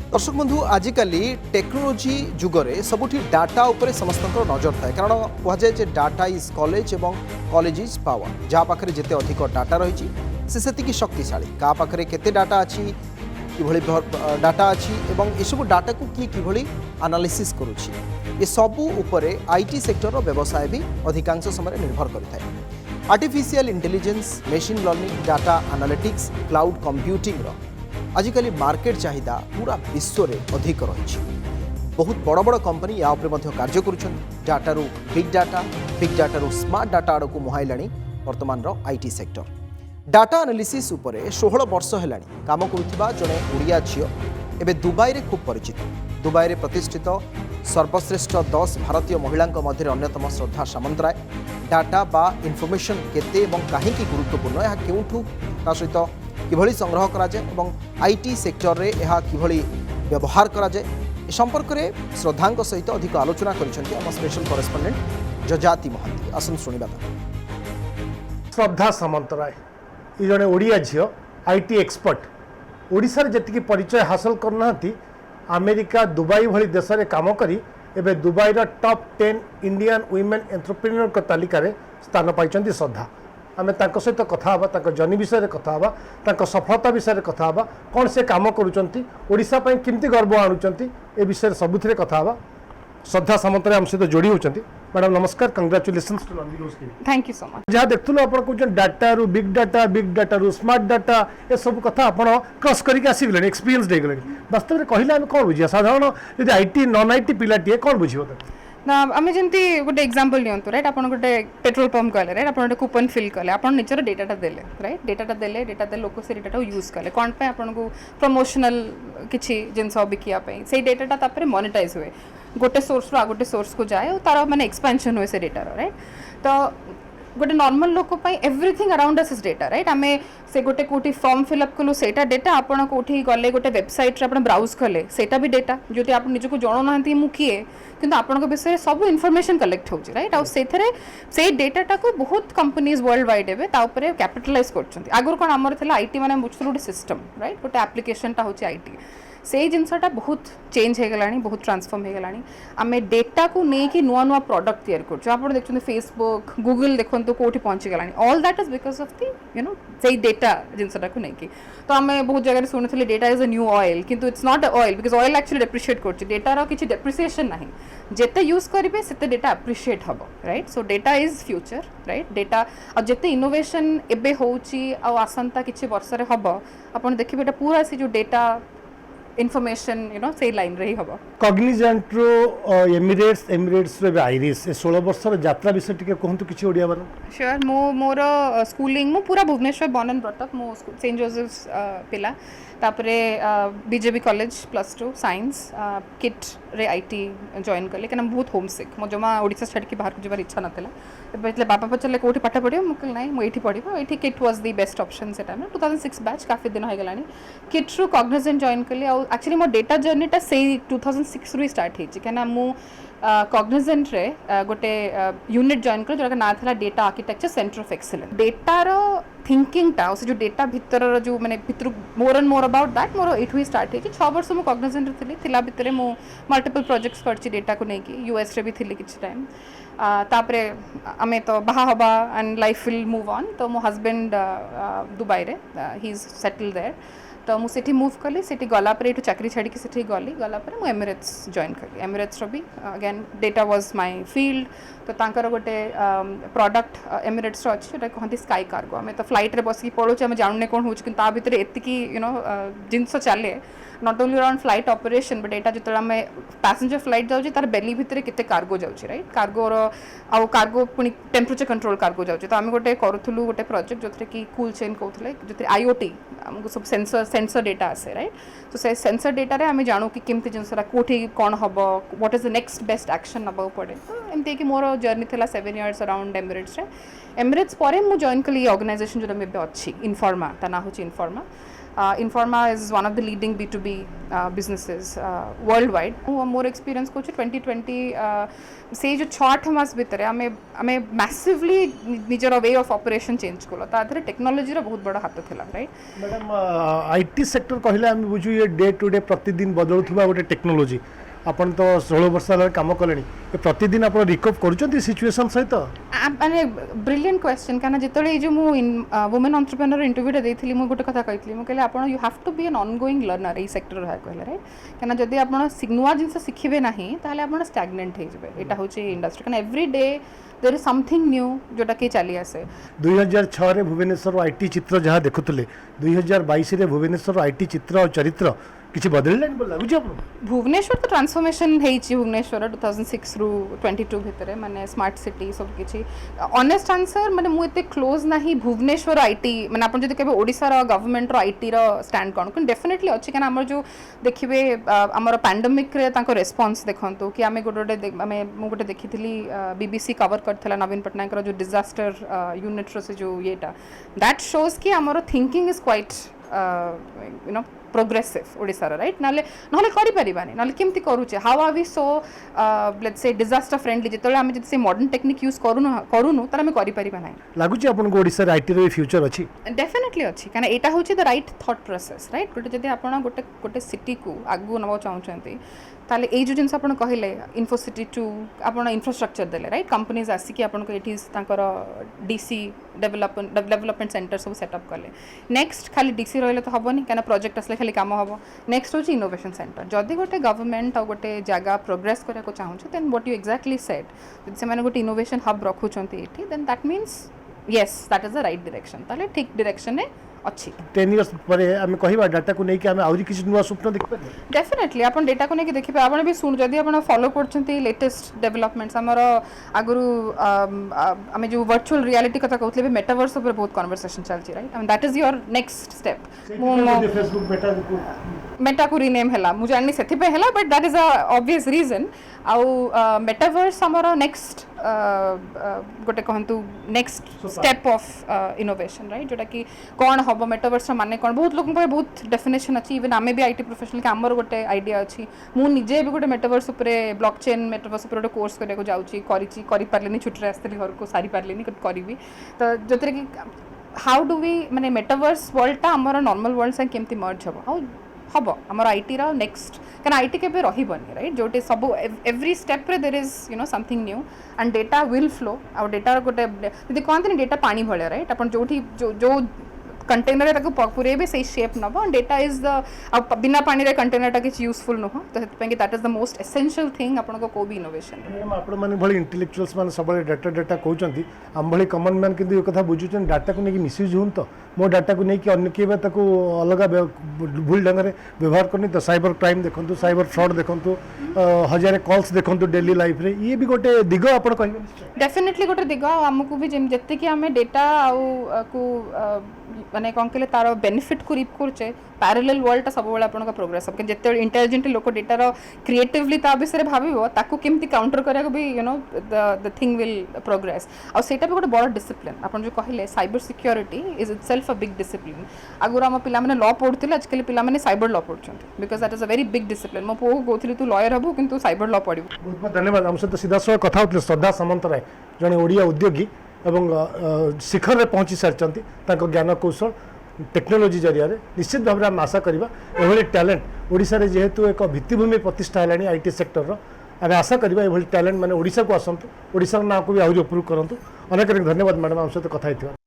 दर्शक बंधु आजिकल technology जुगरे सबुठी data उपरे समस्त नजर थाए कारण कहुए जे डाटा इज कॉलेज और कॉलेज इज पावर जहाँ पाखे जिते अधिक डाटा रही से शक्तिशाली क्या पाखे केते डाटा अच्छी कि डाटा अच्छी ये सब डाटा को किभली एनालिसिस करुच्ची ये सबू उपरे आईटी सेक्टर व्यवसाय भी अधिकांश समय निर्भर करें artificial intelligence machine learning data analytics cloud computing आजिकल मार्केट चाहिदा पूरा विश्व में अधिक रही बहुत बड़ बड़ कंपनी या कार्य करुटारू बिग डाटा स्मार्ट डाटा आड़ को मुहाइला वर्तमान आईटी सेक्टर डाटा एनालिसिस उपरे 16 वर्ष है काम करुवा जड़े ओडिया झील एवं दुबई में खूब परिचित दुबई में प्रतिष्ठित सर्वश्रेष्ठ 10 भारतीय महिला मध्य अन्यतम श्रद्धा सामंतराय डाटा बा इनफॉरमेशन केते कहीं गुरुत्वपूर्ण यह क्योंठू सहित किभली संग्रह कराए और आईटी सेक्टर रे यह किभली व्यवहार कराए संपर्क में श्रद्धा सहित अधिक आलोचना कर स्पेशल करेस्पोंडेंट जजाति महांती आसन शुणा श्रद्धा सामंतराय ये जड़े ओडिया झील आईटी एक्सपर्ट ओडिशा रे जतिकी परिचय हासिल करना अमेरिका दुबई भली देश में काम करी एबे दुबई रो टॉप 10 इंडियन वुमेन एंटरप्रेन्योर को तालिका रे स्थान पाइछन्ती श्रद्धा आमे तांको सहित कथा हबा तांको जर्नी विषय रे कथा हबा तांको सफलता विषय रे कथा हबा कौन से काम करूचंती ओडिशा पई किमती गर्व आणुचंती ए विषय सबुथिरे कथा हबा श्रद्धा सामंतराय हम सहित जोड़ी होचंती मैडम नमस्कार कंग्रेचुलेशंस टू लंबी रोज की थैंक यू सो मच जहाँ देखुल आप डाटा रू बिग डाटा रू स्मार्ट डाटा ये सब कथा आप क्रॉस करके आसगले एक्सपीरियंस देगले वास्तव में कहले आम कौन बुझा साधारण यदि आईटी नॉन आईटी पिलाटी कौन बुझे ना आम जमी गोटे एक्जामपल नियंतु राइट आप गोटे पेट्रोल पंप कले राइट आप कूपन फिल कले आप निजर डेटाटा देले राइट डेटाटा देले लोक से डेटा यूज कले कौन पे आपको प्रमोशनल किसी जिनस बिकापी से डेटाटा तापर मोनेटाइज हुए गोटे सोर्स रू आ गोटे सोर्स को जाए और तार माने एक्सपेंशन हुए से डेटार राइट तो गोटे नॉर्मल लोक everything around us is data right आम से गोटे कौटी फॉर्म फिलअप कलु सेटा डेटा आपड़ कौटी गले गोटे वेबसाइट आप ब्राउज कले सेटा भी डेटा जो आप निजक जाना मु किए किंतु आपण विषय सब इनफॉरमेशन कलेक्ट होची राइट आ से डेटाटा को बहुत कंपनीज वर्ल्ड वाइड एबे कैपिटलाइज कर आगुर कौन आमर था आईटी माने बुझुल गोटे सिस्टम राइट गोटे एप्लिकेशनटा होची आईटी से जिनसटा बहुत चेंज हो गलानी बहुत ट्रांसफॉर्म हो गलानी आमे डेटा को लेकिन नुआ नुआ प्रोडक्ट तैयार कर आप देखते फेसबुक गूगल देखो कौटी पहुँची गलानी all that is because of the से डेटा जिनसटा को लेकिन तो आम बहुत जगह शुणुले data is a new oil किंतु it's not a oil because oil actually depreciate कर डेटार किसी डेप्रिसिएशन ना जिते यूज करेंगे से डेटा एप्रिशिएट हम right so data is future right data आते इनोवेशन एबे होची आसंता किसी वर्ष हम आप देखिए पूरा से जो डेटा इनफॉरमेशन से लाइन रही हम कॉग्निजेंट रो एमिरेट्स रे आइरिस 16 वर्ष यात्रा विषय टिके कहंतु किछि ओडिया बारे श्योर मोर स्कूलिंग मु पूरा Bhubaneswar born and brought up मो सेंट जोसेफ्स पिला तापरे बीजेपी कॉलेज +2 साइंस किट रे आईटी जॉइन कले कि बहुत होम सिक मो जमा ओडिशा छाड़ के बाहर को जबार इच्छा नथिला एबे बापा पचले कोठी पाठ पढ़ियो मुकल नाही मो एठी पढ़िबो एठी kit was the best option से टाइम 2006 बैच काफी दिन हो गलानी किट रू कॉग्निजेंट जॉइन कले आ एक्चुअली मो डेटा जर्नीटा से 2006 रू स्टार्ट हेछि केना मु कॉग्निजेंट रे गोटे यूनिट जॉइन कर जोरा ना था data architecture centre of excellence डेटार थिंकिंग टा जो डेटा भितर जो माने भितर more and more about that more एठू स्टार्ट है 6 वर्ष मु कॉग्निजेंट थिली थिला भितर मु मल्टीपल प्रोजेक्ट्स करछि डेटा को लेके यूएस रे भी थिली किछ टाइम तापरे आमे तो बाहा हबा and life will move on तो मो हस्बैंड दुबई रे ही इज सेटल्ड देयर तो मुझे मूव कली से गलापर ये चाकरी छाड़ी से गली गलापर मुझे एमिरेट्स जॉइन कली एमिरेट्स भी again data was my field तो तांकर गोटे प्रोडक्ट एमिरेट्स अच्छी जोटा कहते स्काई कार्गो आम तो फ्लाइट रे बसिक पड़ोचे आम जानूने कौन हो भितर एतिकी जिनस चले not only around flight operation but एटा जो आम पैसेंजर फ्लाइट जाऊँ तार बेली भितर केते कार्गो जाऊँ राइट कार्गोर आउ कार्गो पुणी टेम्परेचर कंट्रोल कार्गो जाऊँ तो आम गोटे करूँ गोटे प्रोजेक्ट जो कि कूल चेन कहते जो आईओटी आमको सब सेंसर डेटा आसे राइट तो से सेंसर डेटा रे आम जानू कि केमती जिनसरा कोठी कौन हम what is the next best action नबाक पड़े तो एमती कि मोर जर्नी थी 7 इयर्स अराउंड एमिरेट्स पर मुझे जॉइन कली ऑर्गेनाइजेशन जो अच्छी इनफॉर्मा ता ना हूँ इनफॉर्मा Informa is one of the leading B2B businesses worldwide. More experience को 2020 से जो 6 मास भितर आमे मैसिवली निजर वे ऑफ ऑपरेशन चेंज कलो ताधरे टेक्नोलॉजी रो बहुत बड़ा हाथ थिला राइट मैडम आईटी सेक्टर कहले आम बुझु ये डे टू डे प्रतिदिन बदलुवा गोटे टेक्नोलोजी आपण तो 16 वर्ष हेल्ला काम कले प्रतिदिन आप रिकव कर सिचुएसन सहित माने ब्रिलियंट क्वेश्चन कहना जितले जो मु वुमेन एंटरप्रेन्योर इंटरव्यूटा देथिली मु गोटे कथा कहितली मु कहले आपण you have to be an ongoing learner ए सेक्टर रहा कहले राइट कहना जदी आपण नुआ जिंस शिखिबे नाही ताले आपण स्टैग्नेंट हे जबे एटा होची इंडस्ट्री कहना every day there is something new जोटा के चली आसे 2006 रे भुवनेश्वर आईटी चित्र जहाँ देखुले 2022 रे भुवनेश्वर आईटी चित्र और चरित्र किसी बदललानी बोल लागुଛି आपन भुवनेश्वर तो ट्रांसफॉर्मेशन हेची भुवनेश्वर 2006 रु 22 भितरे माने स्मार्ट सिटी सब किछि ऑनेस्ट आंसर माने मु एते क्लोज नाही भुवनेश्वर आईटी माने आपन जदि केबे ओडिसा रो गवर्नमेंट रो आईटी रो स्टैंड कोन डेफिनेटली अछि कना हमर जो देखिबे हमर पैंडेमिक रे ताको रिस्पांस देखंतु कि आमे गोटे आमे मु गोटे देखिथिली बीबीसी कवर करथला नवीन पटनायक रो जो डिजास्टर यूनिट रो से जो येटा दैट शोज कि हमर thinking is quite you know progressive Odisha right नाले नाले करि परिबानी नाले केमती करूचे how are we so let's say disaster friendly जेतले आमे जति से मॉडर्न टेक्निक यूज करूनु तार आमे करि परिबा नै लागुଛି आपन को ओडिसा आईटी रो फ्यूचर अछि डेफिनेटली अछि काना एटा होची the right thought process right गोटे जदि आपण गोटे सिटी को आगु नबो चाहउछंती ताले ए जो जिनस आपण कहिले इन्फोसिटी 2 आपण इंफ्रास्ट्रक्चर देले राइट कंपनीज आसी कि आपण को इट इज तांकर डीसी डेवलपमेंट सेंटर सब सेटअप कले नेक्स्ट खाली डीसी रहले तो हबनी काना प्रोजेक्ट असले खाली काम हबो नेक्स्ट होची इनोवेशन सेंटर जदि गोटे गवर्नमेंट और गोटे जगह प्रोग्रेस करे को चाहउछ then what you exactly said जदि से माने गोटे इनोवेशन हब रखुचंती एठी then that means yes that is the right direction ताले ठीक डायरेक्शन ने अच्छी 10 इयर्स पर आम कहिबा डाटा को नहीं कि आम आउरी किछि नुवा स्वप्न देखि पारे डेफिनेटली अपन डेटा को नहीं देखिबे आपण भी सुन जदी आपण फॉलो करछंती लेटेस्ट डेवलपमेंट्स हमर आगुरु आमे जो वर्चुअल रियलिटी कथा कहथले बे मेटावर्स ऊपर बहुत कन्वर्सेशन चलची right I mean that is your next step Facebook Meta को रीनेम हैला मु जाननी सेथि पे हैला but that is a obvious reason आउ मेटावर्स हमर नेक्स्ट गोटे कहंतु next step of innovation right जोटा कि कोन हबो मेटावर्स माने कोन बहुत लोगन पे बहुत डेफिनेशन अछि इवन आमे भी आईटी प्रोफेशनल के हमर गोटे आइडिया अछि मु निजे भी गोटे मेटावर्स ऊपर ब्लॉकचेन मेटावर्स ऊपर गोटे कोर्स करे को जाउची करि पारलेनी छुट्टी आस्तली घर को सारी पारलेनी करिबी तो जतरे कि हाउ डू वी माने मेटावर्स वर्ल्ड ता हमर नॉर्मल वर्ल्ड से केमती मर्ज हबो हाउ हबो हमर आईटी रा नेक्स्ट काना आईटी के बे रहिबनी राइट जोटे सब एवरी स्टेप रे there is you know something new and data will flow out data गोटे यदि कहते डेटा पानी भले राइट अपन जोठी जो कंटेनर ताको पुरेबे से शेप नबो डेटा इज द बिना पानी रे कंटेनर टा किछ यूजफुल नो तो हेतपे that is the most essential thing अपन को भी इनोवेशन मैडम आपण माने भली इंटेलेक्चुअल्स माने सब डाटा डाटा कहउचंती हम भली कॉमन मैन किंतु ये कथा बुझुचन डाटा को नहीं मिसयूज होन तो मो डाटा को नहीं कि अन्य केबे ताको अलग भूल ढंग रे व्यवहार करनी तो साइबर क्राइम देखंतु साइबर फ्रॉड देखंतु हजार कॉल्स देखंतु डेली लाइफ रे ये भी गोटे दिग आपण कहबे डेफिनेटली गोटे दिग हमकु भी जत्ते कि हमें डेटा को माने कौन कहले तार बेनिफिट को रिप करचे पैरेलल वर्ल्ड सब बेले आपन का प्रोग्रेस अब जत्ते इंटेलिजेंट लोक डेटा रो क्रिएटिवली ता विषय भाबिबो ताको केमती काउंटर करिया को भी you know the thing will progress और सेटा भी गोटे बड़ डिसिप्लिन आपन जो कहले cyber security is itself a big discipline आगुर हम पिला माने लॉ पढुतिले आजकल पिला माने साइबर लॉ पढुचंती because that is a very big discipline मो पो गोथली तू लॉयर हबो किंतु साइबर लॉ पढिबो बहुत बहुत धन्यवाद हम सहित सीधा सह कथा होतले श्रद्धा सामंतराय जने ओडिया उद्योगी एवं शिखर रे पहुंची सारचंती ताको ज्ञान कौशल टेक्नोलोजी जरिया निश्चित भाव में आशा करवा एभली टैलेंट ओडिशा रे जेहेतु एक भित्तिभूमि प्रतिष्ठा है आईटी सेक्टर आम आशा करवा एभली टैलेंट माने ओडिशा को आसतु ओडिशा ना को भी आहरी अप्रूव करूँ अनेक धन्यवाद मैडम आम सहित कथा